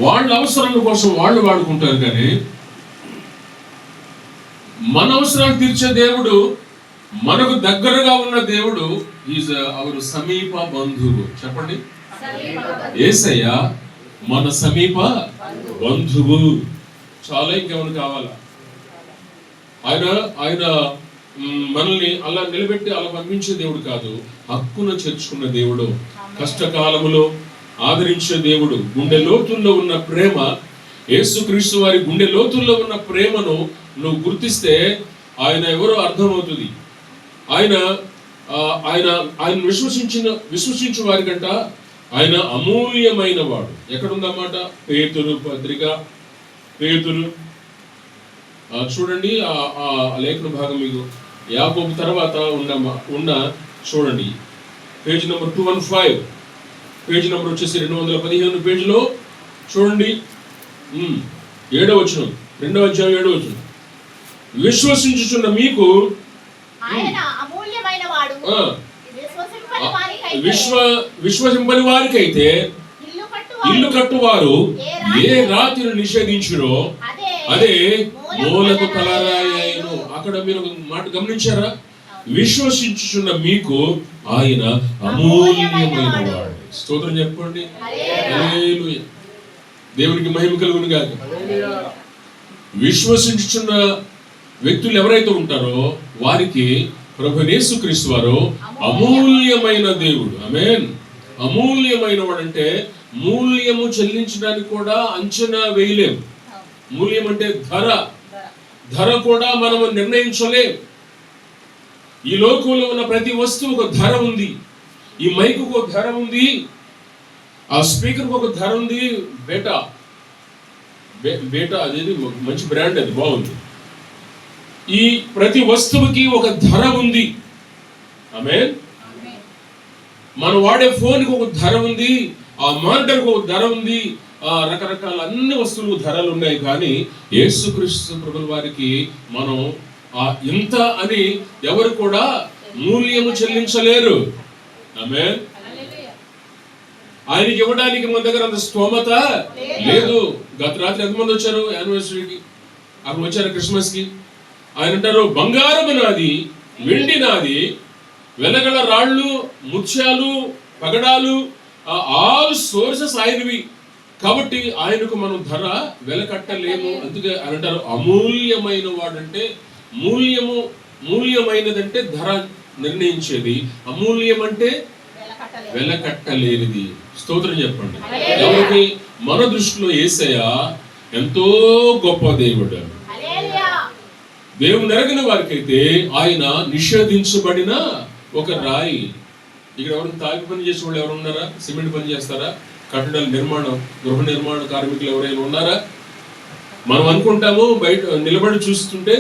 వాళ్ళ అవసరాల కోసం వాళ్ళు వాడుకుంటారు, కానీ మన అవసరాలు తీర్చే దేవుడు, మనకు దగ్గరగా ఉన్న దేవుడు ఈజ్ అవర్ సమీప బంధువు. చెప్పండి, యేసయ్య మన సమీప బంధువు. చాలా ఇంకేమైనా కావాలా? ఆయన మనల్ని అలా నిలబెట్టి అలా పంపించే దేవుడు కాదు, హక్కున చేర్చుకున్న దేవుడు, కష్టకాలములో ఆదరించే దేవుడు. గుండె లోతుల్లో ఉన్న ప్రేమ, యేసుక్రీస్తు వారి గుండె లోతుల్లో ఉన్న ప్రేమను నువ్వు గుర్తిస్తే ఆయన ఎవరో అర్థమవుతుంది. ఆయన ఆయన ఆయన విశ్వసించు వారికంట ఆయన అమూల్యమైన వాడు. ఎక్కడుందన్నమాట? పేతురు పత్రిక, పేతురు చూడండి, ఆ లేఖన భాగం మీకు యాకోబు తర్వాత ఉన్న చూడండి, పేజ్ నెంబర్ 215, పేజ్ నెంబర్ వచ్చేసి 215 పేజీలో చూడండి, 7వ వచనం, 2వ అధ్యాయం 7వ వచనం. విశ్వసించుచున్న మీకు విశ్వసింపని వారికైతే ఇల్లు కట్టువారు ఏ రాతిని నిషేధించురో అదే మూలకు తలరాయను. అక్కడ మీరు మాట గమనించారా? విశ్వసించుచున్న మీకు ఆయన అమూల్యమైన వాడు. స్తోత్రం చెప్పండి, హల్లెలూయా. దేవునికి మహిమ కలుగును గాక. విశ్వసించుచున్న వ్యక్తులు ఎవరైతే ఉంటారో వారికి ప్రభు యేసుక్రీస్తు వారు అమూల్యమైన దేవుడు. ఆమేన్. అమూల్యమైన వాడంటే మూల్యము చెల్లించడానికి కూడా అంచనా వేయలేం. మూల్యం అంటే ధర కూడా మనము నిర్ణయించలేం. ఈ లోకంలో ఉన్న ప్రతి వస్తువు ఒక ధర ఉంది. ఈ మైకు ఒక ధర ఉంది, ఆ స్పీకర్ ఒక ధర ఉంది. బేటా అదేది మంచి బ్రాండ్, అది బాగుంది. ఈ ప్రతి వస్తువుకి ఒక ధర ఉంది. ఆమేన్. మనం వాడే ఫోన్కి ఒక ధర ఉంది, ఆ మానిటర్కి ఒక ధర ఉంది, రకరకాల అన్ని వస్తువులకు ధరలు ఉన్నాయి. కానీ యేసుక్రీస్తు ప్రభుల వారికి మనం ఇంత అని ఎవరు కూడా మూల్యము చెల్లించలేరు. ఆమేన్. ఆయనకి ఇవ్వడానికి మన దగ్గర అంత స్తోమత లేదు. గత రాత్రి ఎంతమంది వచ్చారు యానివర్సరీకి? అక్కడ వచ్చారు క్రిస్మస్ కి. ఆయన అంటారు, బంగారం నాది, వెండి నాది, వెలగల రాళ్ళు, ముత్యాలు, పగడాలు, ఆల్ సోర్సెస్ ఆయనవి. కాబట్టి ఆయనకు మనం ధర వెలకట్టలేము. అందుకే ఆయన అంటారు అమూల్యమైన వాడంటే, మూల్యమైనదంటే ధర నిర్ణయించేది, అమూల్యం అంటే వెలకట్టలేనిది. స్తోత్రం చెప్పండి. ఎవరికి? మన దృష్టిలో యేసయ్య ఎంతో గొప్ప దేవుడు. దేవుని ఎరగిన వారికైతే ఆయన నిషేధించబడిన ఒక రాయి. ఇక్కడ ఎవరైనా తాపి పని చేసే వాళ్ళు ఎవరు ఉన్నారా? సిమెంట్ పని చేస్తారా? కట్టడాల నిర్మాణం, గృహ నిర్మాణ కార్మికులు ఎవరైనా ఉన్నారా? మనం అనుకుంటాము బయట నిలబడి చూస్తుంటే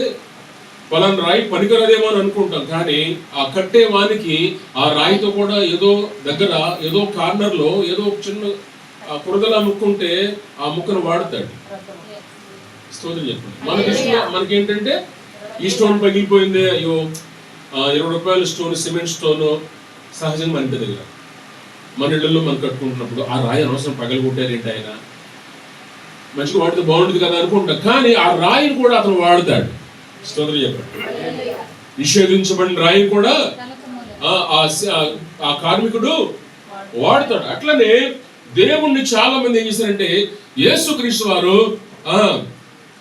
పలానా రాయి పనికిరాదేమో అని అనుకుంటాం. కానీ ఆ కట్టే వానికి ఆ రాయితో కూడా ఏదో దగ్గర, ఏదో కార్నర్ లో ఏదో చిన్న కురదలా ముక్కుంటే ఆ ముక్కను వాడతాడు. స్తోత్రం చెప్పండి. మన దృష్టిలో మనకేంటంటే ఈ స్టోన్ పగిలిపోయింది, అయ్యో 20 రూపాయల స్టోన్, సిమెంట్ స్టోన్ సహజంగా మన ఇంటి దగ్గర, మన ఇళ్లలో మనం కట్టుకుంటున్నప్పుడు ఆ రాయి అనవసరం పగలగొట్టారేంటి, ఆయన మంచిగా వాడితే బాగుంటుంది కదా అనుకుంటాం. కానీ ఆ రాయిని కూడా అతను వాడతాడు. స్తోత్రం చెప్పండి. నిషేధించబడిన రాయిని కూడా ఆ కార్మికుడు వాడతాడు. అట్లనే దేవుణ్ణి చాలా మంది ఏం చేశారంటే, యేసుక్రీస్తు వారు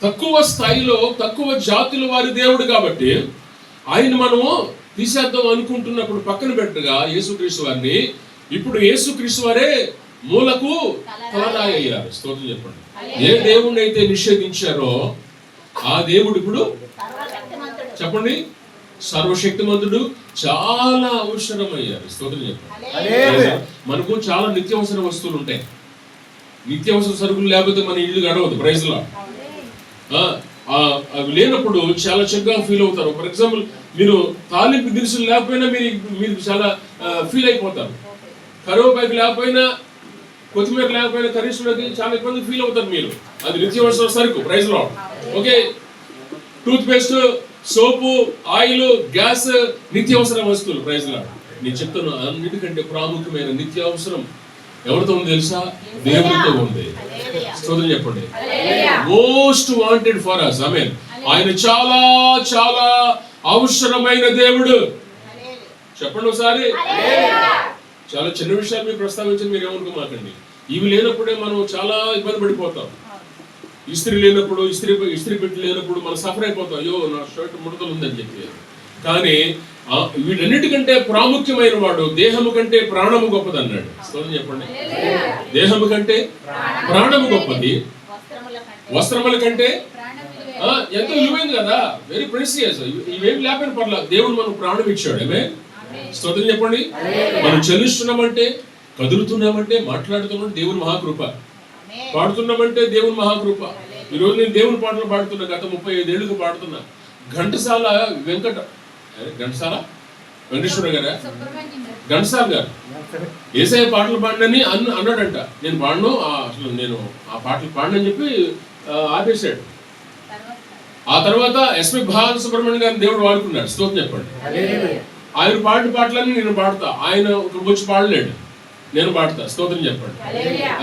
తక్కువ స్థాయిలో, తక్కువ జాతుల వారి దేవుడు కాబట్టి ఆయన మనము తీసేద్దాం అనుకుంటున్నప్పుడు పక్కన పెట్టగా యేసుక్రీస్తు వారిని, ఇప్పుడు యేసుక్రీస్తు వారే మూలకు తలరాయి అయ్యారు. స్తోత్రం చెప్పండి. ఏ దేవుణ్ణి అయితే నిషేధించారో ఆ దేవుడు ఇప్పుడు చెప్పండి సర్వశక్తిమంతుడు, చాలా అవసరమయ్యారు. స్తోత్రం చెప్పండి. మనకు చాలా నిత్యావసర వస్తువులు ఉంటాయి. నిత్యావసర సరుకులు లేకపోతే మన ఇల్లు గడవదు. ప్రైజ్ లో అవి లేనప్పుడు చాలా చక్కగా ఫీల్ అవుతారు. ఫర్ ఎగ్జాంపుల్, మీరు తాలింపు దినుసులు లేకపోయినా మీరు చాలా ఫీల్ అయిపోతారు. కరివేపాకు లేకపోయినా, కొత్తిమీర లేకపోయినా కర్రీస్లోకి చాలా ఇబ్బంది ఫీల్ అవుతారు మీరు. అది నిత్యావసర సరుకు. ప్రైజ్ లో ఓకే. టూత్ పేస్ట్, సోపు, ఆయిల్, గ్యాస్ నిత్యావసర వస్తువులు. ప్రైజ్ లో నేను చెప్తాను, అన్నిటికంటే ప్రాముఖ్యమైన నిత్యావసరం ఎవరితో ఉంది తెలుసా? దేవుడితో ఉంది. స్తోత్రం చెప్పండి. Most wanted for us. ఆమేన్. ఆయన చాలా చాలా అవసరమైన దేవుడు. చెప్పండి ఒకసారి. చాలా చిన్న విషయాలు మీరు ప్రస్తావించి మీరు ఏమనుకోమాకండి. ఇవి లేనప్పుడే మనం చాలా ఇబ్బంది పడిపోతాం. ఇస్త్రీ లేనప్పుడు, ఇస్త్రీ పెట్టి లేనప్పుడు మనం సఫర్ అయిపోతాం. అయ్యో నా షర్ట్ ముడతలు ఉందని చెప్పి. కానీ వీటన్నిటికంటే ప్రాముఖ్యమైన వాడు దేహము కంటే ప్రాణము గొప్పది అన్నాడు. స్తోత్రం చెప్పండి. దేహము కంటే ప్రాణము గొప్పది, వస్త్రముల కంటే ఎంతో విలువైంది కదా. Very precious. ఇవేమి లేకపోయిన పర్లా దేవుడు మనకు ప్రాణం ఇచ్చాడు. ఆమేన్. స్తోత్రం చెప్పండి. మనం చలిస్తున్నామంటే, కదులుతున్నామంటే, మాట్లాడుతున్నామంటే దేవుని మహాకృప, పాడుతున్నామంటే దేవుని మహాకృప. ఈరోజు నేను దేవుని పాటలు పాడుతున్నా. గత 35 ఏళ్ళుగా పాడుతున్నా. ఘంటసాల వెంకటేశ్వర గారా, ఘంటసాల గారు యేసయ్య పాటలు పాడనని అన్నాడంట. నేను పాడను, అసలు నేను ఆ పాటలు పాడనని చెప్పి ఆపేశాడు. ఆ తర్వాత ఎస్పి బాలసుబ్రహ్మణ్యం గారిని దేవుడు వాడుకున్నాడు. స్తోత్రం చెప్పండి. ఆయన పాడిన పాటలన్నీ నేను పాడతా. ఆయన వచ్చి పాడలేడు, నేను పాడతా. స్తోత్రం చెప్పండి.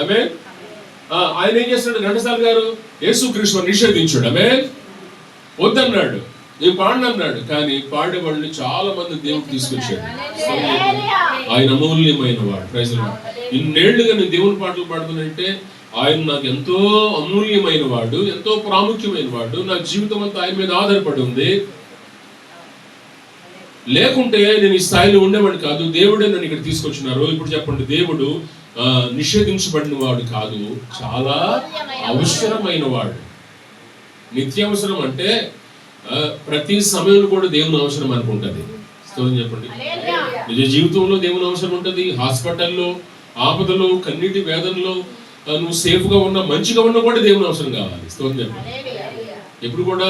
ఆమేన్. ఆయన ఏం చేస్తాడు? ఘంటసాల గారు యేసుక్రీస్తుని నిషేధించాడు. ఆమేన్. వద్దన్నాడు, నేను పాడనన్నాడు. కానీ పాడేవాళ్ళని చాలా మంది దేవుడు తీసుకొచ్చాడు. ఆయన అమూల్యమైన వాడు. Praise the Lord. ఇన్నేళ్లుగా నేను దేవుని పాటలు పాడుతానంటే ఆయన నాకు ఎంతో అమూల్యమైన వాడు, ఎంతో ప్రాముఖ్యమైన వాడు. నా జీవితం అంతా ఆయన మీద ఆధారపడి ఉంది. లేకుంటే నేను ఈ స్థాయిలో ఉండేవాడిని కాదు. దేవుడే నన్ను ఇక్కడ తీసుకొచ్చినారు. ఇప్పుడు చెప్పండి, దేవుడు నిషేధించబడిన వాడు కాదు, చాలా అవసరమైన వాడు. నిత్యావసరం అంటే ప్రతి సమయంలో కూడా దేవుని అవసరం అనుకుంటుంది. స్తోత్రం చెప్పండి. నిజ జీవితంలో దేవుని అవసరం ఉంటుంది. హాస్పిటల్లో, ఆపదలో, కన్నీటి వేదనలో నువ్వు సేఫ్ గా ఉన్నా, మంచిగా ఉన్నా కూడా దేవుని అవసరం కావాలి. స్తోత్రం చెప్పండి. ఎప్పుడు కూడా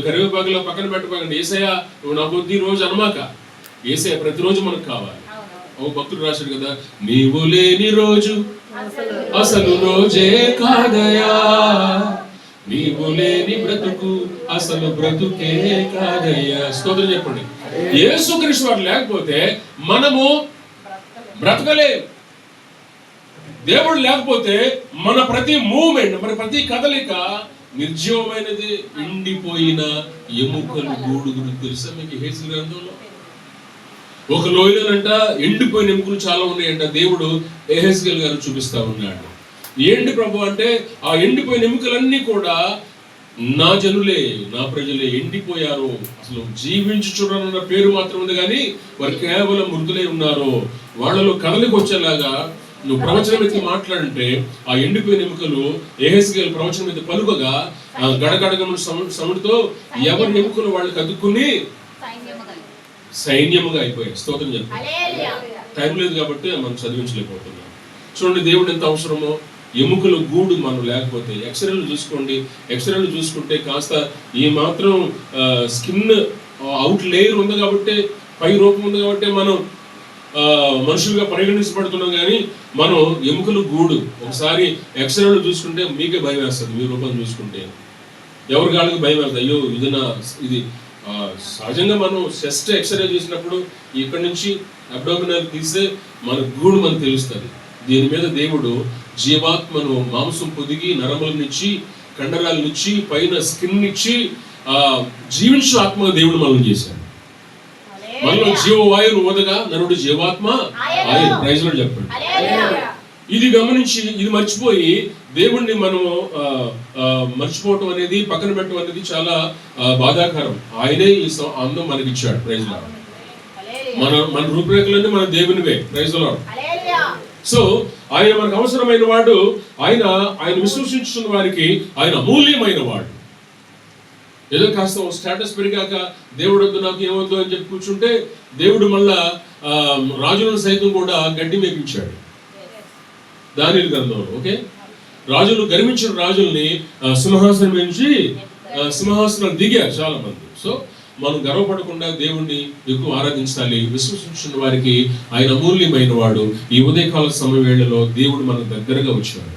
కరివేపాకులో పక్కన పెట్టకండి. యేసయ్య నువ్వు నా కొద్ది రోజు అనమాక. యేసయ్య ప్రతిరోజు మనకు కావాలి. ఓ భక్తుడు రాశాడు కదా, నీవు లేని రోజు అసలు రోజే కాదయా, నీవు లేని బ్రతుకు అసలు బ్రతుకే కాదయ్యా. స్తోత్రం చెప్పండి. యేసుక్రీస్తు వారు లేకపోతే మనము బ్రతకలే. దేవుడు లేకపోతే మన ప్రతి మూమెంట్, మన ప్రతి కదలిక నిర్జీవమైనది. ఎండిపోయిన ఎముకలు గూడుగులు తెలుసా మీకు? హెస్కేలు గ్రంథంలో ఒక లోయలోనంట ఎండిపోయిన ఎముకలు చాలా ఉన్నాయంట. దేవుడు యెహెజ్కేలు గారు చూపిస్తా ఉన్నాడు. ఏంటి ప్రభు అంటే, ఆ ఎండిపోయిన ఎముకలన్నీ కూడా నా జనులే, నా ప్రజలే ఎండిపోయారు. అసలు జీవించుచున్న పేరు మాత్రం ఉంది కానీ వారు కేవలం మృతులై ఉన్నారు. వాళ్ళలో కదలికి వచ్చేలాగా నువ్వు ప్రవచనం ఎత్తి మాట్లాడంటే ఆ ఎండిపోయిన ఎముకలు యెహెజ్కేలు ప్రవచనం మీద పలుకగా గడగడగము సముడితో ఎవరి ఎముకలు వాళ్ళు కదుక్కుని సైన్యముగా అయిపోయాయి. స్తోత్రం చెప్పండి. టైం లేదు కాబట్టి మనం చదివించలేకపోతున్నాం. చూడండి దేవుడు ఎంత అవసరమో. ఎముకలు గూడు మనం లేకపోతే, ఎక్స్రేలు చూసుకోండి. ఎక్స్రేలు చూసుకుంటే కాస్త ఈ మాత్రం స్కిన్ అవుట్ లేయర్ ఉంది కాబట్టి, పై రూపం ఉంది కాబట్టి మనం మనుషులుగా పరిగణించబడుతున్నాం. కానీ మనం ఎముకలు గూడు. ఒకసారి ఎక్స్రేలు చూసుకుంటే మీకే భయం వేస్తుంది. మీ రూపం చూసుకుంటే ఎవరి కాళ్ళకి భయం వేస్తుంది. అయ్యో ఇది సహజంగా మనం చెస్ట్ ఎక్స్రే చూసినప్పుడు ఇక్కడ నుంచి అబ్డోమినల్ తీస్తే మన గూడు మనకు తెలుస్తుంది. దీని మీద దేవుడు జీవాత్మను మాంసం పొదిగి నరములనిచ్చి, కండరాలనిచ్చి, పైన స్కిన్ ఇచ్చి జీవించు ఆత్మ దేవుడు మనం చేశాడు. మనలో జీవవాయువును ఓదగా నరుడు జీవాత్మ ఆయన. ప్రైజ్ లార్డ్ చెప్పండి. ఇది గమనించి ఇది మర్చిపోయి దేవుణ్ణి మనము మర్చిపోవటం అనేది, పక్కన పెట్టడం అనేది చాలా బాధాకరం. ఆయనే ఈ అందం మనకి ఇచ్చాడు. Praise lord. మన రూపురేఖలన్నీ మన దేవునివే. Praise lord. సో ఆయన మనకు అవసరమైన వాడు. ఆయన విశ్వసించుతున్న వారికి ఆయన అమూల్యమైన వాడు. ఏదో కాస్త స్టేటస్ పెరిగాక దేవుడు వద్దు నాకు ఏమొద్దు అని చెప్పి కూర్చుంటే దేవుడు మళ్ళా రాజులను సైతం కూడా గడ్డి మేపించాడు. దానియేలు గ్రంథంలో ఓకే, రాజులు గర్వించిన రాజుల్ని సింహాసనం నుంచి సింహాసనం దిగారు చాలా మంది. సో మనం గర్వపడకుండా దేవుణ్ణి ఎక్కువ ఆరాధించాలి. విశ్వసించిన వారికి ఆయన అమూల్యమైన వాడు. ఈ ఉదయకాల సమవేళలో దేవుడు మనకు దగ్గరగా వచ్చాడు.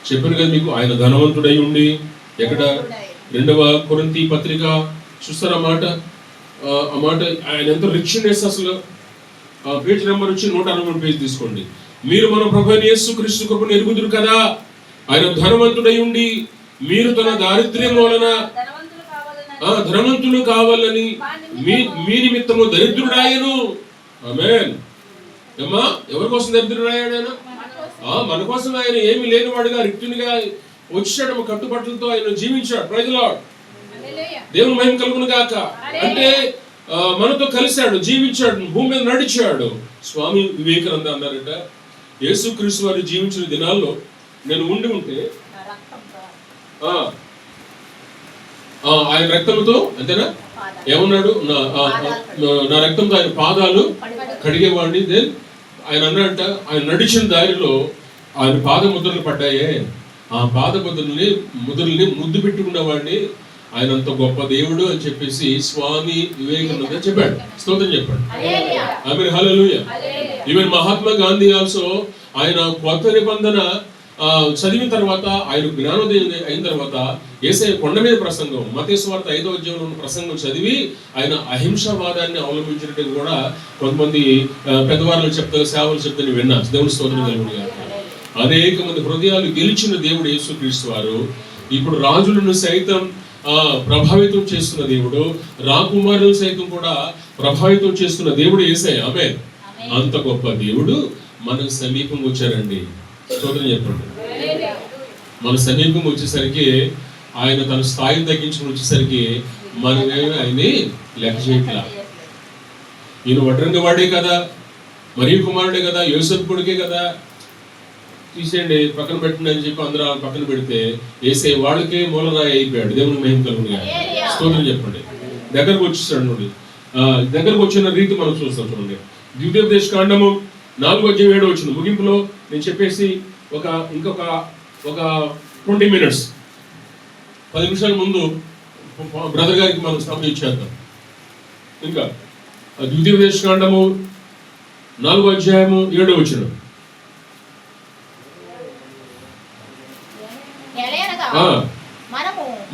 చెప్పాను కదా మీకు, ఆయన ధనవంతుడై ఉండి ఎక్కడ 2వ కొరింథీ పత్రిక చూస్తారా మాట, ఆ మాట ఆయన ఎంత రిచ్నెస్. అసలు పేజ్ నెంబర్ వచ్చి 163 పేజ్ తీసుకోండి. మీరు మన ప్రభువైన యేసుక్రీస్తు కృపను ఎరుగుదురు కదా. ఆయన ధనవంతుడై ఉండి మీరు తన దారిద్ర్యం వలన ధనవంతులు కావాలని మీ నిమిత్తము దరిద్రుడాయను. ఆమేన్. అమ్మా, ఎవరి కోసం దరిద్రుడాయాడు ఆయన? మన కోసం. ఆయన ఏమి లేనివాడుగా రిక్తునిగా వచ్చాడు, కట్టుబట్టలతో ఆయన జీవించాడు. Praise the lord. దేవుని మహిమ కలుగును గాక. అంటే మనతో కలిశాడు, జీవించాడు, భూమి మీద నడిచాడు. స్వామి వివేకానంద అన్నారట, యేసుక్రీస్తు వారు జీవించిన దినాల్లో నేను ఉండి ఉంటే ఆయన రక్తంతో, అంతేనా, ఏమన్నాడు, నా రక్తంతో ఆయన పాదాలు కడిగేవాడిని. దెన్ ఆయన అన్నాడంట, ఆయన నడిచిన దారిలో ఆయన పాద ముద్రలు పడ్డాయే, ఆ పాద ముద్రల్ని ముద్దు పెట్టుకున్నవాడిని, ఆయన అంత గొప్ప దేవుడు అని చెప్పేసి స్వామి వివేకానంద చెప్పాడు. స్తోత్రం చెప్పాడు. ఆమేన్, హల్లెలూయా. ఈవెన్ మహాత్మా గాంధీ ఆల్సో ఆయన కొత్త నిబంధన చదివిన తర్వాత, ఆయన జ్ఞానోదయం అయిన తర్వాత యేసయ్య కొండ మీద ప్రసంగం, మత్తయి సువార్త 5వ అధ్యాయంలో ఉన్న ప్రసంగం చదివి ఆయన అహింసావాదాన్ని అవలంబించినట్టు కూడా కొంతమంది పెద్దవాళ్ళు చెప్తారు, సేవలు చెప్తారు విన్నా. దేవుని స్తోత్రం కలుగును గాక. అనేక మంది హృదయాలు గెలిచిన దేవుడు యేసుక్రీస్తు వారు ఇప్పుడు రాజులను సైతం ప్రభావితం చేస్తున్న దేవుడు, రాకుమారులను సైతం కూడా ప్రభావితం చేస్తున్న దేవుడు యేసయ్య. ఆమేన్. అంత గొప్ప దేవుడు మనకు సమీపం వచ్చారండి. స్తోత్రం చెప్పండి. మన సమీపం వచ్చేసరికి, ఆయన తన స్థాయిని తగ్గించుకుని వచ్చేసరికి మనమేమి ఆయన్ని లెక్క చేయట్లా. ఈయన వడ్రంగ వాడే కదా, మరియు కుమారుడే కదా, యోసేపు కొడుకే కదా, తీసేయండి పక్కన పెట్టండి అని చెప్పి అందరూ పక్కన పెడితే యేసే వాళ్ళకే మూలరాయి అయిపోయాడు. దేవుని మహిమ కలుగును గాక. స్తోత్రం చెప్పండి. దగ్గరకు వచ్చేసాడు నుండి, దగ్గరకు వచ్చిన రీతి మనం చూస్తాం. చూడండి, ద్వితీయోపదేశ కాండము 4వ అధ్యాయం 7వ వచనం ముగింపులో నేను చెప్పేసి ఇంకొక 20 minutes 10 నిమిషాల ముందు బ్రదర్ గారికి మనం సమయం ఇచ్చేద్దాం. ఇంకా ద్వితీయోపదేశ కాండము 4వ అధ్యాయము 7వ వచనం.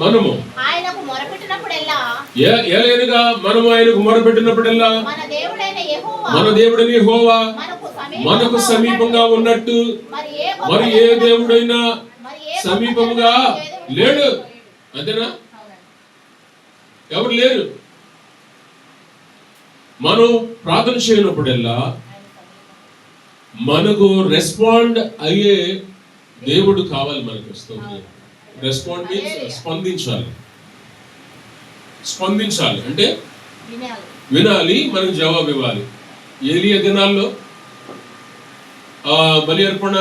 మనము ఆయనకు మొరపెట్టినప్పుడెల్లా మన దేవుడైన యెహోవా మనకు సమీపంగా ఉన్నట్టు మరి ఏ దేవుడైనా సమీపంగా లేడు. అంతేనా? ఎవరు లేరు. మనం ప్రార్థన చేయనప్పుడల్లా మనకు రెస్పాండ్ అయ్యే దేవుడు కావాలి మనకు. రెస్పాండ్ మీన్స్ స్పందించాలి అంటే వినాలి, మనకు జవాబు ఇవ్వాలి. ఏలియా దినాల్లో బలి అర్పణ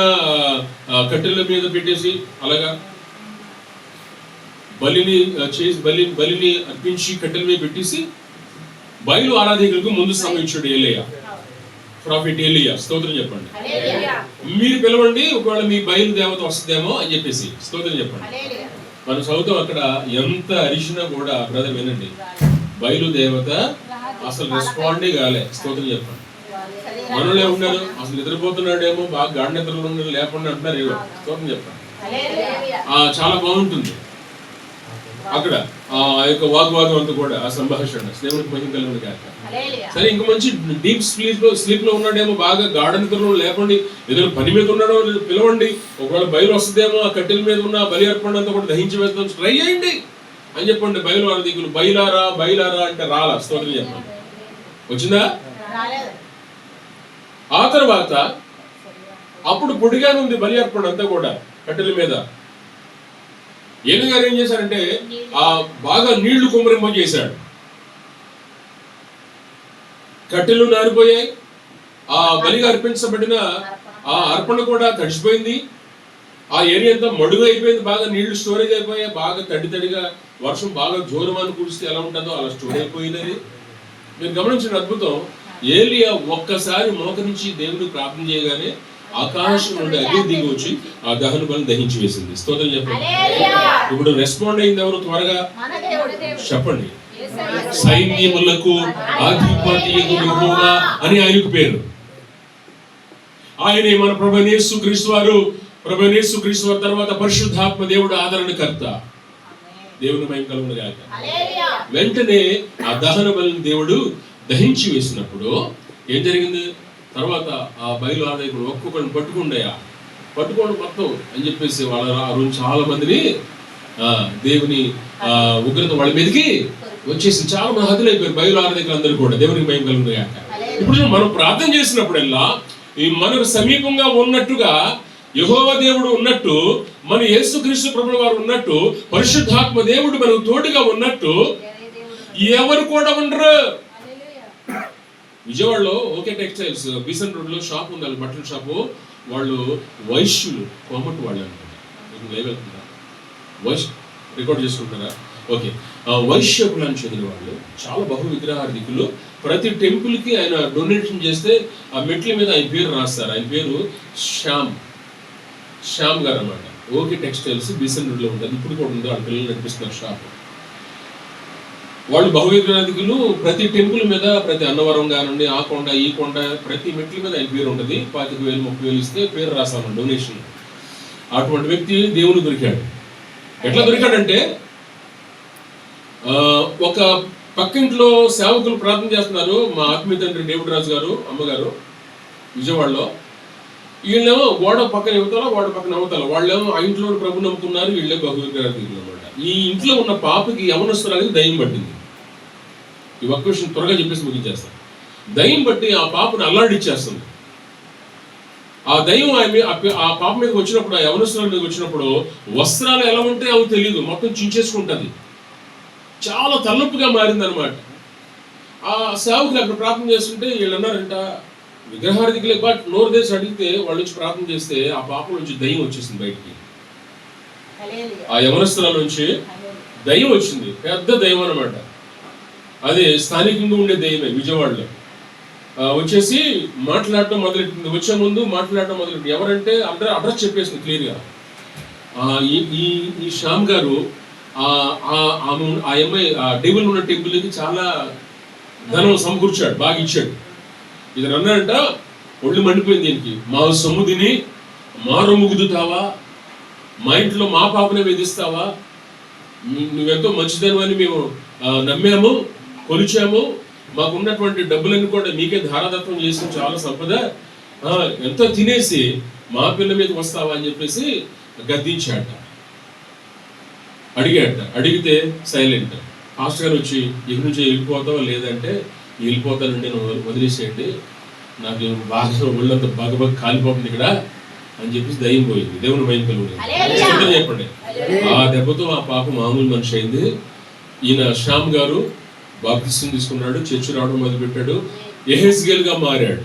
కట్టెల మీద పెట్టేసి అలాగా బలిని అర్పించి కట్టెల మీద పెట్టేసి బయలు ఆరాధికులకు ముందు సమయించాడు ఏలియా, ప్రాఫిట్ ఏలియా. స్తోత్రం చెప్పండి. మీరు పిలవండి, ఒకవేళ మీ బయలు దేవత వస్తుందేమో అని చెప్పేసి. స్తోత్రం చెప్పండి. మనం చదువుతాం అక్కడ, ఎంత అరిచినా కూడా బ్రదర్ వినండి, బయలు దేవత అసలు రెస్పాండే కాలే. స్తోత్రం చెప్పండి. మనలే ఉన్నారు, అసలు నిద్రపోతున్నాడేమో, బాగా గాఢ నిద్రలో ఉన్నారు, లేకుండా అంటున్నారు ఏవో. స్తోత్రం చెప్పండి. చాలా బాగుంటుంది అక్కడ ఆ యొక్క వాగ్వాదం అంతా కూడా, ఆ సంభాషణ. దేవునికి మహిమ కలుగును గాక. సరే, ఇంకా మంచి డీప్ స్లీప్ లో ఉన్నాడేమో, బాగా గాఢ నిద్రలో లేపండి, ఏదైనా పని మీద ఉన్నాడో పిలవండి, ఒకవేళ బయలు వస్తుందేమో, ఆ కట్టెల మీద ఉన్న బలి అర్పణ అంతా కూడా దహించి వేస్తాం, ట్రై చేయండి అని చెప్పండి. బయలు ఆరాధికులు బయలారా అంటే రాలా. స్తోత్రం చెప్పండి. వచ్చిందా? ఆ తర్వాత అప్పుడు పొడిగానే ఉంది బలి అర్పణ అంతా కూడా కట్టెల మీద. ఏలి గారు ఏం చేశారంటే బాగా నీళ్లు కుమ్మరింప చేశాడు. కట్టెలు నారిపోయాయి, ఆ బలిగా అర్పించబడిన ఆ అర్పణ కూడా తడిసిపోయింది, ఆ ఏరియా అంతా మడుగు అయిపోయింది, బాగా నీళ్లు స్టోరేజ్ అయిపోయాయి, బాగా తడిగా వర్షం బాగా జోరుమాను కురిస్తే ఎలా ఉంటుందో అలా స్టోర్ అయిపోయినది. మీరు గమనించిన అద్భుతం, ఏలియా ఒక్కసారి మోకరించి దేవుడిని ప్రార్థన చేయగానే ఆకాశం నుండి అగ్ని దిగి వచ్చి ఆ దహన బలిని దహించి వేసింది. స్తోత్రం చెప్పండి. ఇప్పుడు రెస్పాండ్ అయింది ఎవరు? త్వరగా చెప్పండి. సైన్యములకు అధిపతియగు యెహోవా అని ఆయనకు పేరు. ఆయనే మన ప్రభువైన యేసుక్రీస్తు వారు. ప్రభువైన యేసుక్రీస్తు వారి తర్వాత పరిశుద్ధాత్మ దేవుడు ఆదరణకర్త. దేవుని మహిమ కలుగును గాక. వెంటనే ఆ దహన బలిని దేవుడు దహించి వేసినప్పుడు ఏం జరిగింది? తర్వాత ఆ బయలు ఆదాయకుడు ఒక్కొక్కరిని పట్టుకోండి మొత్తం అని చెప్పేసి వాళ్ళ ఆ రోజు చాలా మందిని దేవుని ఉగ్రత వాళ్ళ మీదకి వచ్చేసి చాలా మంది హతులైపోయారు బయలు ఆరాధకులు అందరూ కూడా. దేవునికి భయం కలుగుతుంది కాక. ఇప్పుడు మనం ప్రార్థన చేసినప్పుడల్లా ఈ మనకు సమీపంగా ఉన్నట్టుగా యెహోవా దేవుడు ఉన్నట్టు, మన యేసుక్రీస్తు ప్రభువు వారు ఉన్నట్టు, పరిశుద్ధాత్మ దేవుడు మనకు తోడుగా ఉన్నట్టు ఎవరు కూడా ఉండరు. విజయవాడలో ఓకే టెక్స్టైల్స్ బీసన్ రోడ్ లో షాప్ ఉంది, వాళ్ళ బట్టల షాపు. వాళ్ళు వైశ్యులు, కోమటి వాళ్ళు అనుకుంటా. రికార్డ్ చేసుకుంటారా? ఓకే. వైశ్యకులను చెందిన వాళ్ళు, చాలా బహు విగ్రహార్థికులు. ప్రతి టెంపుల్ కి ఆయన డొనేషన్ చేస్తే ఆ మెట్ల మీద ఆయన పేరు రాస్తారు. ఆయన పేరు శ్యామ్ గారు అన్నమాట. ఓకే టెక్స్టైల్స్ బీసన్ రోడ్ లో ఉంటుంది, ఇప్పుడు కూడా ఉంది. వాళ్ళ పిల్లలు నడిపిస్తున్నారు షాప్. వాళ్ళు బహు విగ్రహార్థికులు. ప్రతి టెంపుల్ మీద, ప్రతి అన్నవరం కానివ్వండి, ఆ కొండ ఈ కొండ, ప్రతి మెట్ల మీద ఆయన పేరు ఉంటుంది. 25,000 30,000 ఇస్తే పేరు రాస్తాను డొనేషన్. అటువంటి వ్యక్తి దేవుని దొరికాడు. ఎట్లా దొరికాడంటే, ఒక పక్కింట్లో సేవకులు ప్రార్థన చేస్తున్నారు. మా ఆత్మీయ తండ్రి డేవిడ్ రాజు గారు, అమ్మగారు విజయవాడలో. వీళ్ళేమో గోడ పక్కన ఇవ్వతాలో, గోడ పక్కన అవతాలో. వాళ్ళేమో ఆ ఇంట్లో ప్రభు నమ్ముకున్నారు, వీళ్ళే బహు విగ్రహార్థికులు అనమాట. ఈ ఇంట్లో ఉన్న పాపకి యవనస్తురాలికి దయ్యం పట్టింది. ఈ ఒక్క విషయం త్వరగా చెప్పేసి ముగించేస్తాను. దయ్యం బట్టి ఆ పాపను అల్లాడిచ్చేస్తుంది. ఆ దయ్యం ఆ పాప మీదకి వచ్చినప్పుడు, ఆ యవనస్తురాల మీదకి వచ్చినప్పుడు వస్త్రాలు ఎలా ఉంటే అవి తెలియదు, మొత్తం చించేసుకుంటుంది. చాలా తలనొప్పిగా మారిందనమాట. ఆ సేవకులు అక్కడ ప్రార్థన చేస్తుంటే వీళ్ళు అన్నారంట, విగ్రహార్థికులే బట్ నోరు దేశం అడిగితే వాళ్ళు వచ్చి ప్రార్థన చేస్తే ఆ పాప నుంచి దయ్యం వచ్చేసింది బయటికి. ఆ యవనస్తురాల నుంచి దయ్యం వచ్చింది, పెద్ద దయ్యం అనమాట. అది స్థానికంగా ఉండే దయ్యమే విజయవాడలో. వచ్చేసి మాట్లాడటం మొదలెట్టింది. వచ్చే ముందు మాట్లాడటం మొదలెట్టింది. ఎవరంటే అందరూ అడ్రస్ చెప్పేసింది క్లియర్గా. ఈ శ్యామ్ గారు ఆ అమ్మాయి డెవిల్ ఉన్న టెంపుల్కి చాలా ధనం సమకూర్చాడు, బాగా ఇచ్చాడు. ఇది అన్నాడంట, ఒళ్ళు మండిపోయింది దీనికి. మా సొమ్ము తిని మారు ముగుదుతావా, మా ఇంట్లో మా పాపనే వేధిస్తావా, నువ్వెంతో మంచిదనమని మేము నమ్మాము, కొలిచాము, మాకున్నటువంటి డబ్బులన్నీ కూడా మీకే ధారాదత్వం చేసి చాలా సంపద, ఎంతో తినేసి మా పిల్ల మీదకి వస్తావా అని చెప్పేసి గద్దించాట. అడిగితే సైలెంట్. పాస్టర్ గారు వచ్చి ఇక నుంచి వెళ్ళిపోతావా లేదంటే వెళ్ళిపోతానండి, నేను వదిలేసేయండి, నాకు బాగా ఒళ్ళంతా బాగా కాలిపోతుంది ఇక్కడ అని చెప్పేసి దయ్యం పోయింది. దేవుని భయం కలుగుతుంది. చెప్పండి. ఆ దెబ్బతో ఆ పాప మామూలు మనిషి అయింది. ఈయన శ్యామ్ గారు బాప్తిస్మం తీసుకున్నాడు, చర్చి రావడం మొదలుపెట్టాడు, యెహెజ్కేల్ గా మారాడు.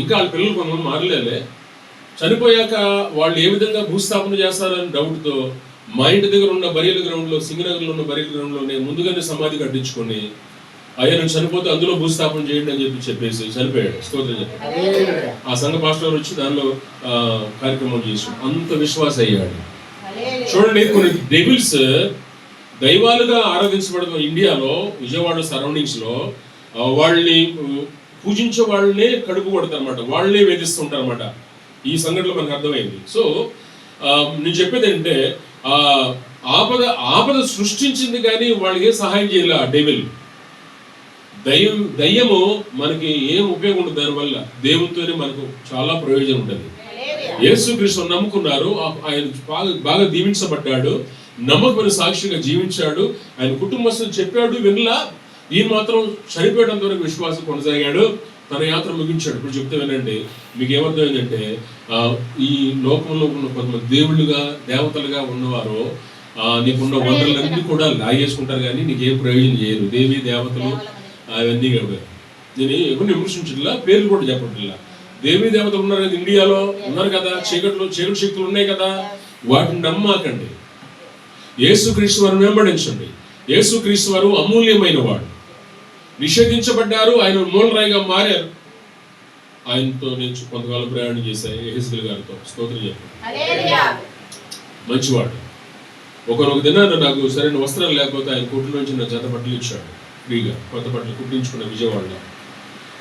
ఇంకా వాళ్ళ పిల్లలు కొంతమంది మారలేలే. చనిపోయాక వాళ్ళు ఏ విధంగా భూస్థాపన చేస్తారని డౌట్తో మా ఇంటి దగ్గర ఉన్న బరియల్ గ్రౌండ్లో, సింగనగర్లో ఉన్న బరియల్ గ్రౌండ్లో నేను ముందుగానే సమాధి కట్టించుకొని అయ్యా నేను చనిపోతే అందులో భూస్థాపన చేయండి అని చెప్పేసి చనిపోయాడు. స్తోత్రం చెప్పాడు. ఆ సంఘ పాస్టర్ వచ్చి దానిలో కార్యక్రమం చేసాడు. అంత విశ్వాస అయ్యాడు. చూడండి, కొన్ని డెవిల్స్ దైవాలుగా ఆరాధించబడతాం ఇండియాలో, విజయవాడ సరౌండింగ్స్ లో. వాళ్ళని పూజించే వాళ్ళనే కడుపు కొడతారు అనమాట, వాళ్ళనే వేధిస్తుంటారు అనమాట. ఈ సంఘటనలో మనకు అర్థమైంది. సో నేను చెప్పేది ఏంటంటే, ఆపద సృష్టించింది కానీ వాళ్ళకి సహాయం చేయాలి. ఆ డెవిల్ దయ్యము మనకి ఏం ఉపయోగం ఉంటుంది, దానివల్ల దేవునితోనే మనకు చాలా ప్రయోజనం ఉంటుంది. యేసుక్రీస్తు నమ్ముకున్నారు, ఆయన బాగా దీవించబడ్డాడు, నమ్మకమైన సాక్షిగా జీవించాడు, ఆయన కుటుంబస్తులు చెప్పాడు, వినలా. ఈయన మాత్రం చనిపోయేటంత వరకు విశ్వాసం కొనసాగాడు, తన యాత్ర ముగించాడు. ఇప్పుడు చెప్తే వినండి, మీకు ఏమర్థమైందంటే, ఈ లోకంలో ఉన్న కొంతమంది దేవుళ్ళుగా దేవతలుగా ఉన్నవారు నీకున్న వనరులన్నీ కూడా లాగేసుకుంటారు కానీ నీకేం ప్రయోజనం చేయరు. దేవి దేవతలు అవన్నీ కూడా నేను ఎవరిని విమర్శించట్లా, పేర్లు కూడా చెప్పట్లా. దేవీ దేవతలు ఉన్నారు కదా, ఇండియాలో ఉన్నారు కదా, చీకటి శక్తులు ఉన్నాయి కదా, వాటిని నమ్మకండి. యేసుక్రీస్తు వారు వెంబడించండి. యేసుక్రీస్తు వారు అమూల్యమైన వాడు, నిషేధించబడ్డారు, ఆయన మూలరాయిగా మారారు. ఆయనతో నేను కొంతకాలం ప్రయాణం చేశాను యెహెజ్కేల్ గారితో. స్తోత్రం చెప్పాను. మంచివాడు. ఒకరొక దినాన నాకు సరైన వస్త్రాలు లేకపోతే ఆయన కొట్టు నుంచి నా జత బట్టలు ఇచ్చాడు ఫ్రీగా, కొత్త బట్టలు కుట్టించుకున్న విజయవాడలో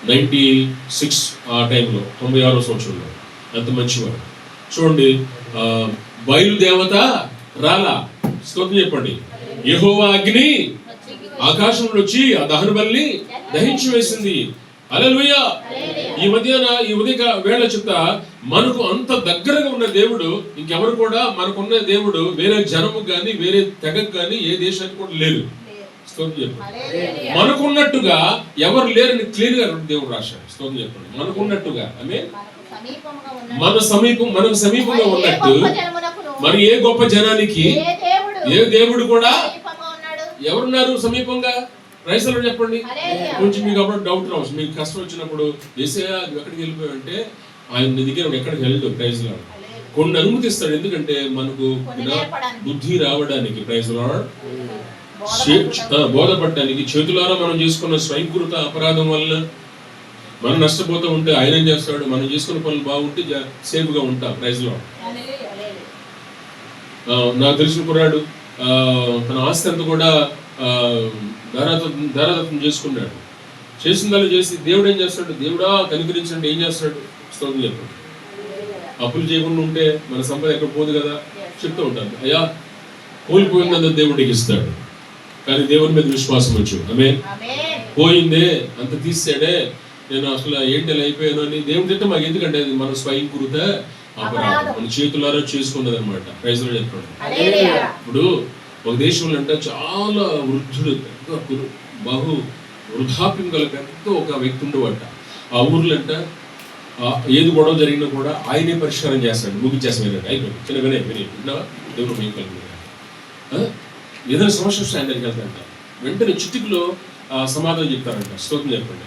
96 ఆ టైంలో, 96వ సంవత్సరంలో. అంత మంచివాడు. చూడండి, బయలుదేవత రాలా. స్తోత్రం చెప్పండి. యెహోవా అగ్ని ఆకాశంలో వచ్చి ఆ దహన బలిని దహించి వేసింది. హల్లెలూయా. ఈ ఉదయ వేళ చెప్తా, మనకు అంత దగ్గరగా ఉన్న దేవుడు ఇంకెవరు కూడా మనకున్న దేవుడు వేరే జనము గాని వేరే తెగకు గాని ఏ దేశానికి కూడా లేరు. స్తోత్రం చెప్పండి. మనకున్నట్టుగా ఎవరు లేరని క్లియర్ గా దేవుడు రాశాడు. స్తోత్రం చెప్పండి. మనకున్నట్టుగా మనకు సమీపంగా ఉన్నట్టు మరి ఏ గొప్ప జనానికి ఏ దేవుడు కూడా ఎవరున్నారు సమీపంగా? రైతులు చెప్పండి. కొంచెం మీకు అప్పుడు డౌట్ రావచ్చు, మీకు కష్టం వచ్చినప్పుడు యేసయ్యా ఎక్కడికి వెళ్ళిపోయావంటే ఆయన దగ్గర ఎక్కడికి వెళ్ళదు. ప్రైజ్ లార్డ్ కొన్ని అనుమతిస్తాడు, ఎందుకంటే మనకు బుద్ధి రావడానికి, ప్రైజ్ లార్డ్ బోధపడడానికి. చేతులారా మనం చేసుకున్న స్వయంకృత అపరాధం వల్ల మనం నష్టపోతూ ఉంటే ఆయన ఏం చేస్తాడు? మనం చేసుకున్న పనులు బాగుంటే సేఫ్ గా ఉంటాం. Praise lord. నాకు తెలిసిన కుర్రాడు తన ఆస్తి అంతా కూడా ధారాదత్తం చేసుకున్నాడు. చేసిందాలు చేసి దేవుడు ఏం చేస్తాడు? దేవుడా కనికరించండి. ఏం చేస్తాడు? స్తోత్రం చెప్పండి. అప్పులు చేయకుండా ఉంటే మన సంపద ఎక్కడ పోదు కదా, చెప్తూ ఉంటాను. అయ్యా కోల్పోయిందంత దేవుడికి ఇస్తాడు, కానీ దేవుని మీద విశ్వాసం వచ్చు. ఆమె పోయిందే అంత తీసాడే, నేను అసలు ఏంటి అయిపోయాను అని దేవుని తిట్ట మాకు ఎందుకంటే అది మన స్వయం కృత అపరాధం, మన చేతులారా చేసుకున్నది అనమాట. ప్రైజ్ లార్డ్ చెప్పండి. ఇప్పుడు ఒక దేశంలో అంటే చాలా వృద్ధుడు, బహు వృద్ధాప్యం గల పెద్ద ఒక వ్యక్తి ఉండేవాట. ఆ ఊర్లో అంట ఏది గొడవ జరిగినా కూడా ఆయనే పరిష్కారం చేస్తాడు, ముగించేస్తాడు. అయిపోయింది. చిన్నగానే విన్నావా? దేవుడు మేము కలిగి ఏదైనా సమస్య వస్తే ఆయన దగ్గరికి వెళ్తారంట. వెంటనే చిటికలో సమాధానం చెప్తారంట. స్తోత్రం చెప్పండి.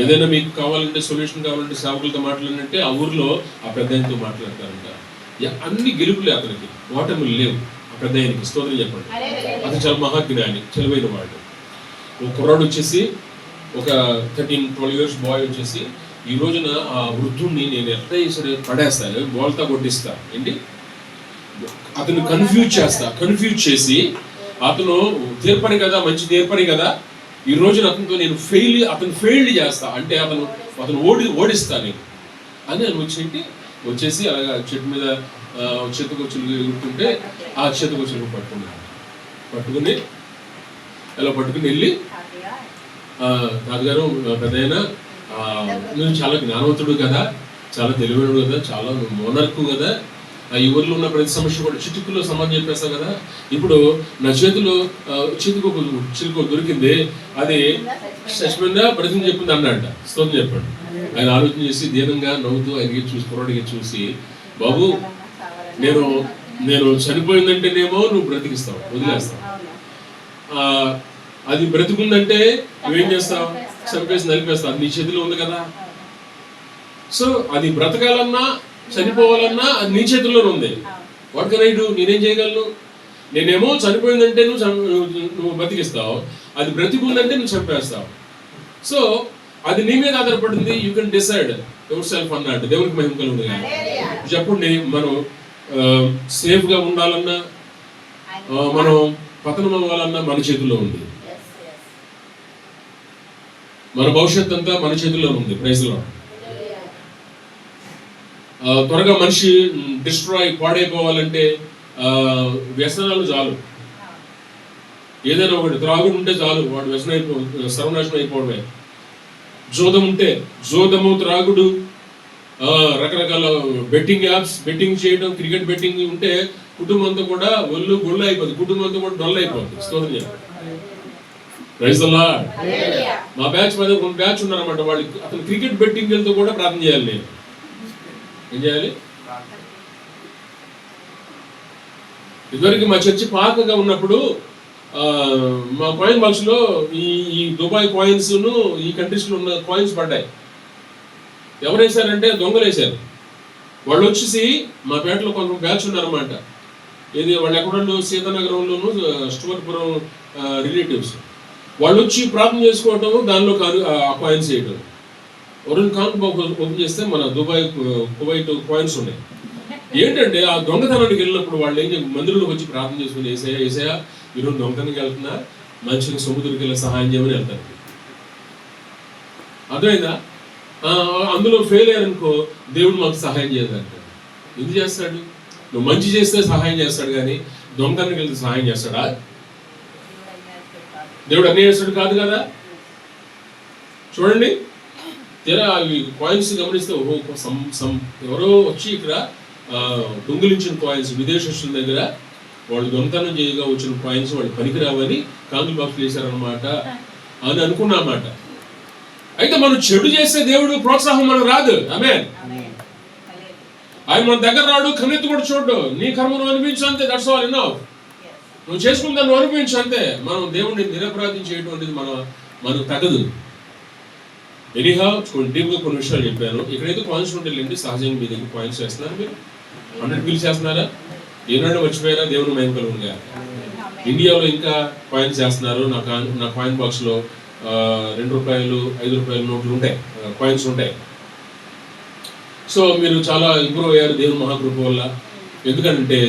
ఏదైనా మీకు కావాలంటే సొల్యూషన్ కావాలంటే సేవకులతో మాట్లాడినంటే ఆ ఊర్లో ఆ పెద్ద ఆయనతో మాట్లాడతారంట. అన్ని గెలుపులే, అతనికి ఓటములు లేవు ఆ పెద్ద ఆయనకి. స్తోత్రం చెప్పండి. అతను చాలా మహాజ్ఞాని, తెలివైన వాడు. ఒక కుర్రాడు వచ్చేసి, ఒక 13-12 years బాయ్ వచ్చేసి, ఈ రోజున ఆ వృద్ధుడిని నేను ఎట్లా సరే పడేస్తాను, బోల్తా కొట్టిస్తా ఏంటి, అతను కన్ఫ్యూజ్ చేసి అతను తీర్పని కదా, మంచి తీర్పని కదా, ఈ రోజున అతనితో నేను ఫెయిల్డ్ చేస్తా, అంటే అతను ఓడిస్తా నేను అని వచ్చేసి అలాగా చెట్టు మీద చేతుకొచ్చులు ఎగురుతుంటే ఆ చేతుకొచ్చులు పట్టుకుని వెళ్ళి, తాతగారు పెద్దయినా నువ్వు చాలా జ్ఞానవంతుడు కదా, చాలా తెలివైనడు కదా, చాలా మోనర్కు కదా, ఈ ఊర్లో ఉన్న ప్రతి సమస్య కూడా చిటుకులో సమాధానం చెప్పేస్తావు కదా, ఇప్పుడు నా చేతిలో చిలుకు దొరికింది, అది సస్పెండా బ్రతిని చెప్పింది అన్నాడ. స్తోత్రం చెప్పండి. ఆయన ఆలోచన చేసి దీనంగా నవ్వుతూ ఆయనకి చూసి కుర్రాడికి చూసి, బాబు నేను చనిపోయిందంటేనేమో నువ్వు బ్రతికిస్తావు, వదిలేస్తావు, అది బ్రతికుందంటే నువ్వేం చేస్తావు? చంపేసి నలిపేస్తావు. అది నీ చేతిలో ఉంది కదా. సో అది బ్రతకాలన్నా చనిపోవాలన్నా అది నీ చేతుల్లోనే ఉంది. What can I do? నేనేం చేయగలను? నేనేమో చనిపోయిందంటే నువ్వు బ్రతికిస్తావు, అది బ్రతికుందంటే నువ్వు చంపేస్తావు. సో అది నీ మీద ఆధారపడింది. You can decide your self అన్నట్టు. దేవునికి మహిమ కలుగుతుంది. చెప్పండి, మనం సేఫ్ గా ఉండాలన్నా, మనం పతనం అవ్వాలన్నా మన చేతుల్లో ఉంది. మన భవిష్యత్ అంతా మన చేతుల్లో ఉంది. Praise lord. త్వరగా మనిషి పాడైపోవాలంటే వ్యసనాలు చాలు. ఏదైనా ఒకటి త్రాగుడు ఉంటే చాలు, వాడు సర్వనాశనం అయిపోవడమే. జోదము, త్రాగుడు, రకరకాల బెట్టింగ్ యాప్స్, బెట్టింగ్ చేయడం, క్రికెట్ బెట్టింగ్ ఉంటే కుటుంబం అంతా కూడా ఒళ్ళు గొళ్ళు అయిపోతుంది, కుటుంబం అంతా కూడా డొల్ల అయిపోతుంది. స్తోత్రం చెప్పండి. Praise the lord. మా బ్యాచ్ మీద ఒక బ్యాచ్ ఉన్నారన్నమాట. వాళ్ళు అతను క్రికెట్ బెట్టింగ్ వెళ్తూ కూడా ప్రార్థన చేయాలి. నేను ఏం చేయాలి? ఇదివరకు మా చర్చి పాకగా ఉన్నప్పుడు మా కాయిన్ బాక్స్ లో ఈ దుబాయ్ కాయిన్స్ ఈ కంట్రీస్ లో ఉన్న కాయిన్స్ పడ్డాయి. ఎవరు వేశారంటే దొంగలు వేశారు. వాళ్ళు వచ్చేసి మా పేటలో కొంత బ్యాచ్ ఉన్నారన్నమాట. ఇది వాళ్ళు ఎక్కడో సీతానగరంలోను స్టువర్పురం రిలేటివ్స్. వాళ్ళు వచ్చి ప్రార్థన చేసుకోవటం, దానిలో కాయిన్స్ వేయటం. ఒరిజినల్ కాయిన్ ఓపెన్ చేస్తే మన దుబాయ్ కువైట్ కాయిన్స్ ఉన్నాయి. ఏంటంటే ఆ దొంగతనానికి వెళ్ళినప్పుడు వాళ్ళు మందిరంలోకి వచ్చి ప్రార్థన చేసుకుని, ఏసయ్యా ఈరోజు దొంగతనానికి వెళ్తున్నా, మనిషికి సముద్రానికి వెళ్ళి సహాయం చేయమని వెళ్తారు. అర్థమైందా? అందులో ఫెయిల్ అయ్యారనుకో, దేవుడు మాకు సహాయం చేయదంటాడు. ఎందుకు చేస్తాడు? నువ్వు మంచి చేస్తే సహాయం చేస్తాడు, కానీ దొంగతనానికి వెళ్తే సహాయం చేస్తాడా? దేవుడు అన్యాయస్తుడు కాదు కదా. చూడండి, తీరా అవి కాయిన్స్ గమనిస్తే ఓహో ఎవరో వచ్చి ఇక్కడ దొంగిలించిన కాయిన్స్ విదేశస్తుల దగ్గర వాళ్ళు దొంగతనం చేయగా వచ్చిన కాయిన్స్ వాళ్ళు పనికిరావని కాంగ్రెస్ బాక్స్ చేశారనమాట అని అనుకున్నమాట. అయితే మనం చెడు చేసే దేవుడు ప్రోత్సాహం మనకు రాదు. ఆమేన్. ఆయన మన దగ్గర రాడు, కన్నెత్తి కూడా చూడు. నీ కర్మను అనిపించు అంతే, దట్స్ ఆల్ ఎనఫ్. నువ్వు చేసుకున్న నువ్వు అనిపించు అంతే. మనం దేవుడిని నిరపరాధం చేయడం అనేది మనకు తగదు. ఎనీహా డీప్గా కొన్ని విషయాలు చెప్పాను. ఇక్కడైతే కాయిన్స్ ఉంటుందండి, సహజంగా మీ దగ్గర కాయిన్స్ వేస్తున్నారు. మీరు 100 బిల్స్ చేస్తున్నారా? ఏనాడు మర్చిపోయారా? దేవుని మహిమ కలుగునుగా. ఇండియాలో ఇంకా కాయిన్స్ చేస్తున్నారు. నా కాయిన్ బాక్స్ లో 2 రూపాయలు 5 రూపాయల నోట్లు ఉంటాయి, కాయిన్స్ ఉంటాయి. సో మీరు చాలా ఇంప్రూవ్ అయ్యారు దేవుని మహాకృప వల్ల. ఎందుకంటే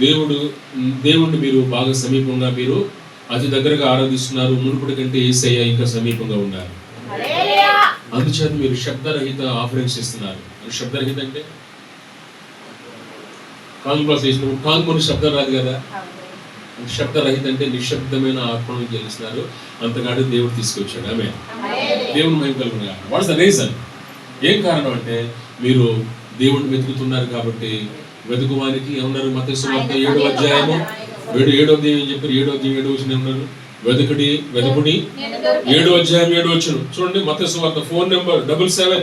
దేవుడిని మీరు బాగా సమీపంగా, మీరు అతి దగ్గరగా ఆరాధిస్తున్నారు. మునుపటి కంటే యేసయ్య ఇంకా సమీపంగా ఉన్నారు. అందుచేత మీరు శబ్దరహిత ఆఫరింగ్స్ ఇస్తున్నారు. శబ్దరహిత అంటే కాంగ్రెస్ చేసినప్పుడు కాంగ్రెస్ శబ్దం రాదు కదా. శబ్దరహిత అంటే నిశ్శబ్దమైన ఆత్మను చెల్లిస్తున్నారు. అంతగాడు దేవుడు తీసుకొచ్చాడు. ఆమె దేవుని మహిమ కలుగునుగా. What's the reason? ఏం కారణం అంటే మీరు దేవుడిని వెతుకుతున్నారు కాబట్టి. వెతుకువానికి ఏమన్నారు? మత్తయి సువార్త 7వ అధ్యాయము 7వ అధ్యాయం చెప్పారు. 7వ అధ్యాయం 7వ వచనం ఏమన్నారు? వెతుకుడి 7వ అధ్యాయం 7వ వచనం చూడండి. మత్తయి సువార్త ఫోన్ నెంబర్ 77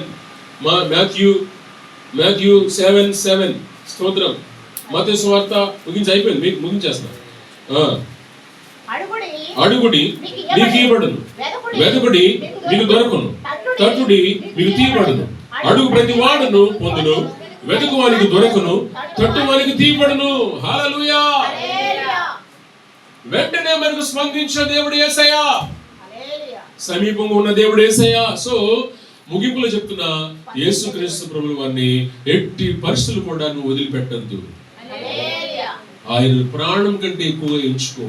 మాథ్యూ 7:7. స్తోత్రం. మత్తయి సువార్త అయిపోయింది, మీకు ముగించేస్తాను. అడుగుడి మీకు ఇవ్వబడును, వెతుకుడి మీకు దొరకును, తట్టుడి మీకు తీయబడును. అడుగు ప్రతి వాడును పొందును, వెతుకువానికి దొరకును, తట్టువానికి తీయబడును. హల్లెలూయా. వెంటనే మనకు స్పందించిన దేవుడు యేసయ్య, సమీపంగా ఉన్న దేవుడు యేసయ్య. సో ముగింపులో చెప్తున్నా, యేసుక్రీస్తు ప్రభువు వారిని ఎట్టి పరిస్థితులు కూడా నువ్వు వదిలిపెట్టద్దు. ఆయన ప్రాణం కంటే ఎక్కువగా ఎంచుకో.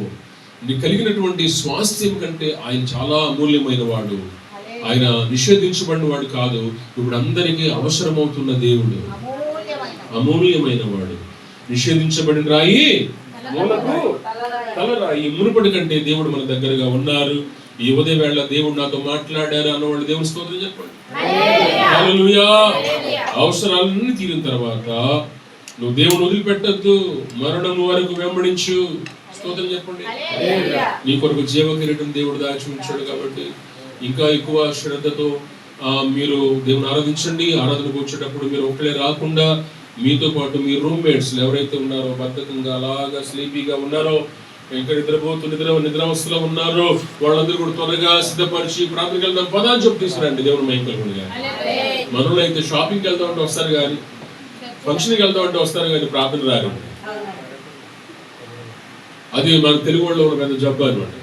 నీకు కలిగినటువంటి స్వాస్థ్యం కంటే ఆయన చాలా అమూల్యమైన వాడు. ఆయన నిషేధించబడిన వాడు కాదు. ఇప్పుడు అందరికీ అవసరమవుతున్న దేవుడు, అమూల్యమైన వాడు. నిషేధించబడిన రాయి మూలకు తలరాయి. మునుపటి కంటే దేవుడు మన దగ్గరగా ఉన్నారు. ఈ ఉదయ వేళ దేవుడు నాతో మాట్లాడారు అన్నవాళ్ళు దేవుని స్తోత్రం చెప్పండి. హల్లెలూయా. అవసరాలన్నీ తీరిన తర్వాత నువ్వు దేవుని వదిలిపెట్టద్దు, మరణం వరకు వెంబడించు. స్తోత్రం చెప్పండి. నీ కొరకు జీవ కిరీటం దేవుడు దాచి ఉంచాడు కాబట్టి ఇంకా ఎక్కువ శ్రద్ధతో మీరు దేవుని ఆరాధించండి. ఆరాధనకు వచ్చేటప్పుడు మీరు ఒకళ్ళే రాకుండా మీతో పాటు మీ రూమ్మేట్స్ ఎవరైతే ఉన్నారో, బద్ధకంగా అలాగా స్లీపీగా ఉన్నారో, ఇంకా నిద్రావస్థలో ఉన్నారో వాళ్ళందరూ కూడా త్వరగా సిద్ధపరిచి ప్రార్థనకి వెళ్దాం పదాన్ని చెప్పు తీసుకురండి. దేవుని మహిమ కలుగునుగా. మనలో అయితే షాపింగ్కి వెళ్దాం అంటే వస్తారు కానీ, ఫంక్షన్కి వెళ్దాం అంటే వస్తారు కానీ ప్రార్థన రారు. అది మన తెలుగు వాళ్ళు ఉన్న పెద్ద జబ్బు అనమాట.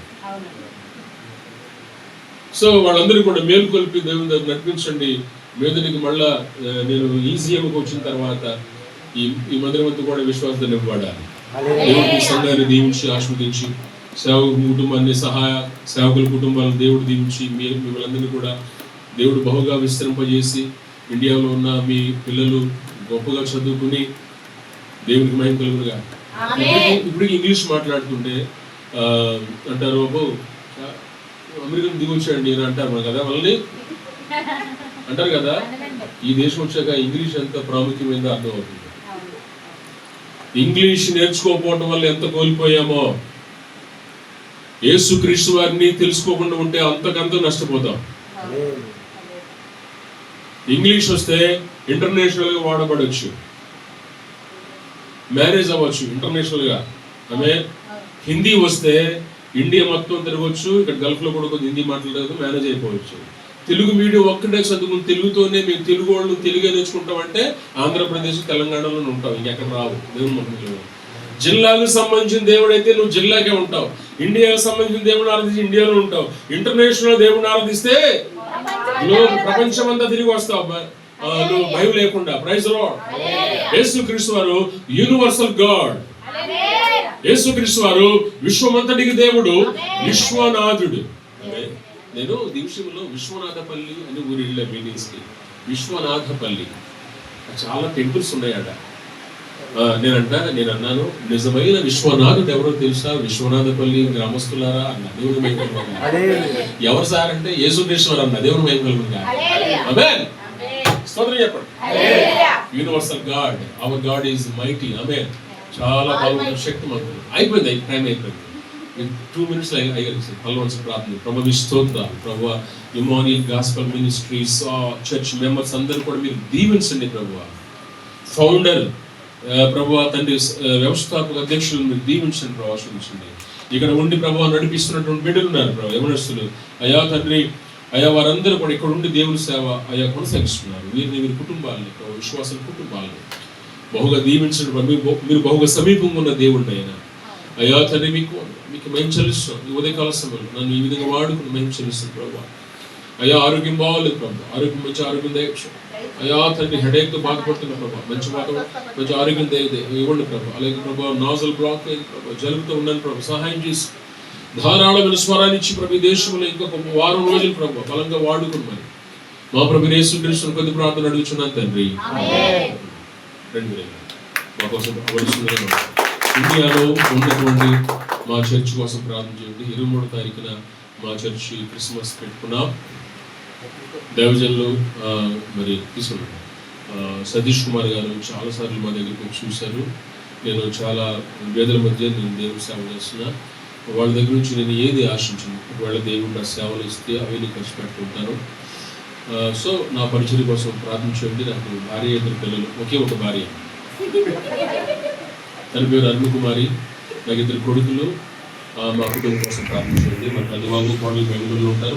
సో వాళ్ళందరూ కూడా మేలుకొల్పి దేవుని దగ్గర నడిపించండి. మీదనికి మళ్ళా నేను ఈజీఎంకి వచ్చిన తర్వాత ఈ మందిరమంతా కూడా విశ్వాసంతో నింపబడాలి. దేవుడి సంఘాన్ని దీవించి ఆస్వాదించి, సేవకు కుటుంబాన్ని సేవకుల కుటుంబాలను దేవుడు దీవించి మిమ్మల్ని కూడా దేవుడు బహుగా విస్తరింపజేసి ఇండియాలో ఉన్న మీ పిల్లలు గొప్పగా చదువుకుని దేవునికి మహిమ కలుగునుగా. ఇప్పుడు ఇంగ్లీష్ మాట్లాడుతుంటే అంటారు, బాబు అమెరికన్ దిగొచ్చాయండి అని అంటారు కదా, వాళ్ళని అంటారు కదా. ఈ దేశం వచ్చాక ఇంగ్లీష్ ఎంత ప్రాముఖ్యమైందో అర్థం అవుతుంది. ఇంగ్లీష్ నేర్చుకోకపోవడం వల్ల ఎంత కోల్పోయామో, యేసుక్రీస్తు వారిని తెలుసుకోకుండా ఉంటే అంతకంత నష్టపోతాం. ఇంగ్లీష్ వస్తే ఇంటర్నేషనల్ గా వాడబడవచ్చు, మ్యారేజ్ అవ్వచ్చు ఇంటర్నేషనల్ గా. ఆమె హిందీ వస్తే ఇండియా మొత్తం తిరగవచ్చు, ఇక్కడ గల్ఫ్ లో కూడా హిందీ మాట్లాడదు, మేనేజ్ అయిపోవచ్చు. తెలుగు మీడియం ఒక్కటే చదువుకుని తెలుగుతోనే మేము తెలుగు వాళ్ళు తెలుగే నేర్చుకుంటామంటే ఆంధ్రప్రదేశ్ తెలంగాణలో ఉంటావు, ఇంకెక్కడ రావు. దేవుని మహిమ. జిల్లాకు సంబంధించిన దేవుడు అయితే నువ్వు జిల్లాకే ఉంటావు. ఇండియాకు సంబంధించిన దేవుడిని ఆరాధించి ఇండియాలో ఉంటావు. ఇంటర్నేషనల్ దేవుడిని ఆరాధిస్తే నువ్వు ప్రపంచం అంతా తిరిగి వస్తావు నువ్వు భయం లేకుండా. Praise the lord. యేసుక్రీస్తు వారు యూనివర్సల్ గాడ్. యేసుక్రీస్తు వారు విశ్వమంతటికి దేవుడు, విశ్వనాథుడు. నేను దివిషంలో విశ్వనాథపల్లి అని ఊరి మీటింగ్స్ కి. విశ్వనాథపల్లి చాలా టెంపుల్స్ ఉన్నాయట. నేను అన్నాను, నిజమైన విశ్వనాథుడు ఎవరో తెలుసా? విశ్వనాథపల్లి గ్రామస్తులారా అన్న. దేవుని మహిమ కలుగునుగాక. ఎవరు సార్ అంటే యేసుక్రీస్తు అన్న. దేవుని మహిమ కలుగునుగాక. ఆమేన్. స్తోత్రం చెప్పండి. Universal God, our God is mighty. Amen. చాలా బలమైన శక్తిమంతుడు. అయిపోయింది, టైం అయిపోయింది. 2 minutes అయ్యారు. పల్లవంశ ప్రార్థన. ప్రభువు స్తోత్రాలు. ప్రభువా, Immanuel gospel ministries church members అందరూ కూడా మీరు దీవించండి ప్రభువా. ఫౌండర్ ప్రభువా తండ్రి, వ్యవస్థాపక అధ్యక్షులు మీరు దీవించండి ప్రభు, ఆశీర్వదించండి. ఇక్కడ ఉండి ప్రభు నడిపిస్తున్నటువంటి బిడ్డలు ఉన్నారు ప్రభు, యవనస్తులు. అయా తండ్రి, అయా వారందరూ కూడా ఇక్కడ ఉండి దేవుని సేవ అయా కొనసాగిస్తున్నారు. వీరి కుటుంబాలని ప్రభు, విశ్వాసం కుటుంబాలని బహుగా దీవించండి ప్రభు. మీరు బహుగా సమీపంగా ఉన్న దేవుడిని అయినా అయా తండ్రి, మీకు మేము చెల్లిస్తున్నాం. ఈ ఉదయకాల సమయంలో నన్ను ఈ విధంగా వాడుకుని మేము చెల్లిస్తున్నాం ప్రభు. అయ్యా ఆరోగ్యం బాగోలేదు ప్రభు, ఆరోగ్యం మంచి ఆరోగ్యం దయచు. అయ్యా తండ్రి, హెడేక్తో బాధపడుతున్న ప్రభు, మంచి ఆరోగ్యం ఇవ్వండి ప్రభు. అలాగే ప్రభు, నాజల్ బ్లాక్ అయింది ప్రభు, జలుబుతో ఉన్నాను ప్రభు, సహాయం చేసి ధారాళమైన స్వరాన్ని ఇచ్చి ప్రభు, దేశంలో ఇంకొక వారం రోజులు ప్రభు బలంగా వాడుకున్నాను. మా ప్రభు యేసుక్రీస్తును కొద్ది ప్రార్థన అడుగుచున్నాను తండ్రి. మా కోసం ఇండియాలో ఉన్నటువంటి మా చర్చ్ కోసం ప్రార్థన చేయండి. 23వ తారీఖున మా చర్చి క్రిస్మస్ పెట్టుకున్నాం. దైవజనులు మరి తీసుకున్నాను సతీష్ కుమార్ గారు చాలాసార్లు మా దగ్గరికి వచ్చి చూశారు. నేను చాలా వేదల మధ్య నేను దేవుని సేవ చేస్తున్నా. వాళ్ళ దగ్గర నుంచి నేను ఏది ఆశించను. ఒకవేళ దేవుడు నా సేవలు ఇస్తే అవి ఖర్చు పెట్టుకుంటాను. సో నా పరిచయం కోసం ప్రార్థించండి. నాకు భార్య, 2 పిల్లలు, ఒకే ఒక భార్య. తన పేరు అరుణ్ కుమారి. నాకు 2 కొడుకులు. మా కుటుంబం కోసం ప్రార్థించండి. మరి పెద్దబాబు కోడలు బెంగళూరులో ఉంటారు.